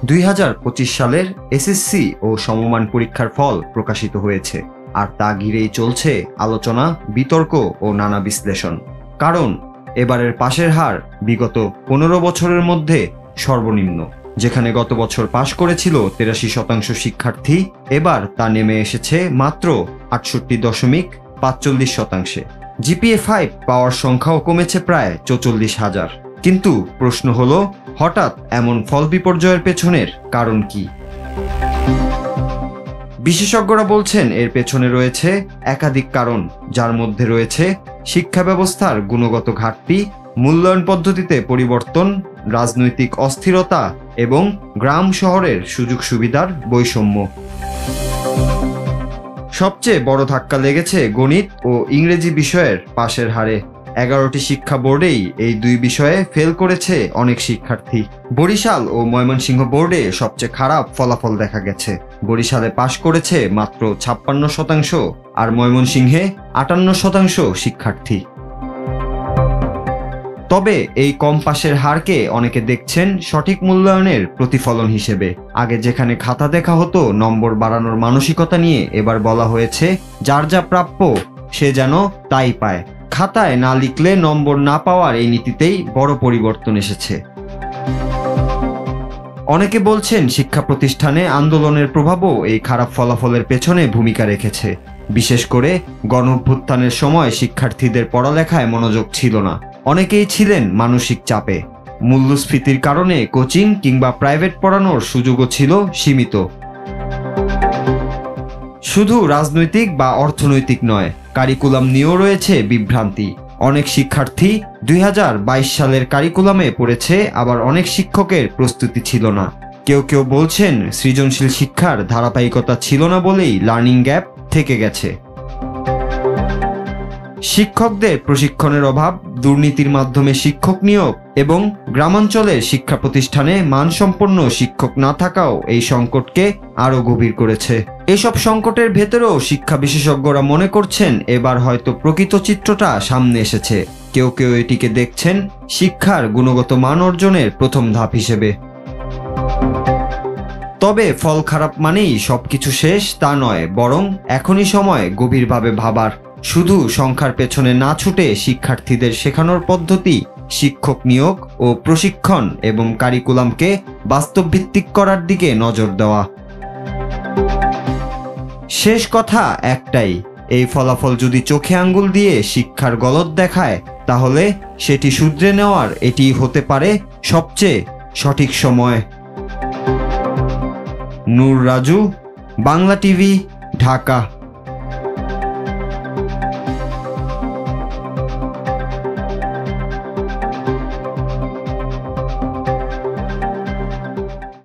2025 সালের এসএসসি ও সমমান পরীক্ষার ফল প্রকাশিত হয়েছে, আর তা ঘিরেই চলছে আলোচনা, বিতর্ক ও নানা বিশ্লেষণ। কারণ এবারের পাশের হার বিগত 15 বছরের মধ্যে সর্বনিম্ন। যেখানে গত বছর পাশ করেছিল 83% শিক্ষার্থী, এবার তা নেমে এসেছে মাত্র 68.45%। জিপিএ 5 পাওয়ার সংখ্যাও কমেছে প্রায় 44,000। কিন্তু প্রশ্ন হলো, হঠাৎ এমন ফল বিপর্যয়ের পেছনের কারণ কি? বিশেষজ্ঞরা বলছেন এর পেছনে রয়েছে একাধিক কারণ, যার মধ্যে রয়েছে শিক্ষা ব্যবস্থার গুণগত ঘাটতি, মূল্যায়ন পদ্ধতিতে পরিবর্তন, রাজনৈতিক অস্থিরতা এবং গ্রাম শহরের সুযোগ সুবিধার বৈষম্য। সবচেয়ে বড় ধাক্কা লেগেছে গণিত ও ইংরেজি বিষয়ের পাশের হারে। 11টি শিক্ষা বোর্ডেই এই দুই বিষয়ে ফেল করেছে অনেক শিক্ষার্থী। বরিশাল ও ময়মনসিংহ বোর্ডে সবচেয়ে খারাপ ফলাফল দেখা গেছে। বরিশালে পাশ করেছে মাত্র 56% আর ময়মনসিংহে 58% শিক্ষার্থী। তবে এই কম পাশের হারকে অনেকে দেখছেন সঠিক মূল্যায়নের প্রতিফলন হিসেবে। আগে যেখানে খাতা দেখা হতো নম্বর বাড়ানোর মানসিকতা নিয়ে, এবার বলা হয়েছে যার যা প্রাপ্য সে যেন তাই পায়। খাতায় না লিখলে নম্বর না পাওয়ার এই নীতিতেই বড় পরিবর্তন এসেছে। অনেকে বলছেন শিক্ষা প্রতিষ্ঠানে আন্দোলনের প্রভাবও এই খারাপ ফলাফলের পেছনে ভূমিকা রেখেছে। বিশেষ করে গণঅভ্যুত্থানের সময় শিক্ষার্থীদের পড়ালেখায় মনোযোগ ছিল না। অনেকেই ছিলেন মানসিক চাপে। মূল্যস্ফীতির কারণে কোচিং কিংবা প্রাইভেট পড়ানোর সুযোগও ছিল সীমিত। শুধু রাজনৈতিক বা অর্থনৈতিক নয়, কারিকুলাম নিয়েও রয়েছে বিভ্রান্তি। অনেক শিক্ষার্থী 2022 সালের কারিকুলামে পড়েছে, আবার অনেক শিক্ষকের প্রস্তুতি ছিল না। কেউ কেউ বলছেন সৃজনশীল শিক্ষার ধারাবাহিকতা ছিল না বলেই লার্নিং গ্যাপ থেকে গেছে। শিক্ষকদের প্রশিক্ষণের অভাব, দুর্নীতির মাধ্যমে শিক্ষক নিয়োগ এবং গ্রামাঞ্চলের শিক্ষা প্রতিষ্ঠানে মানসম্পন্ন শিক্ষক না থাকাও এই সংকটকে আরও গভীর করেছে। এসব সংকটের ভেতরেও শিক্ষা বিশেষজ্ঞরা মনে করছেন এবার হয়তো প্রকৃত চিত্রটা সামনে এসেছে। কেউ কেউ এটিকে দেখছেন শিক্ষার গুণগত মান অর্জনের প্রথম ধাপ হিসেবে। তবে ফল খারাপ মানেই সবকিছু শেষ তা নয়, বরং এখনই সময় গভীরভাবে ভাবার। শুধু সংখ্যার পেছনে না ছুটে শিক্ষার্থীদের শেখানোর পদ্ধতি, শিক্ষক নিয়োগ ও প্রশিক্ষণ এবং কারিকুলামকে বাস্তবভিত্তিক করার দিকে নজর দেওয়া। শেষ কথা একটাই, এই ফলাফল যদি চোখে আঙ্গুল দিয়ে শিক্ষার গলদ দেখায়, তাহলে সেটি শুধরে নেওয়ার এটিই হতে পারে সবচেয়ে সঠিক সময়। নূর রাজু, বাংলা টিভি, ঢাকা।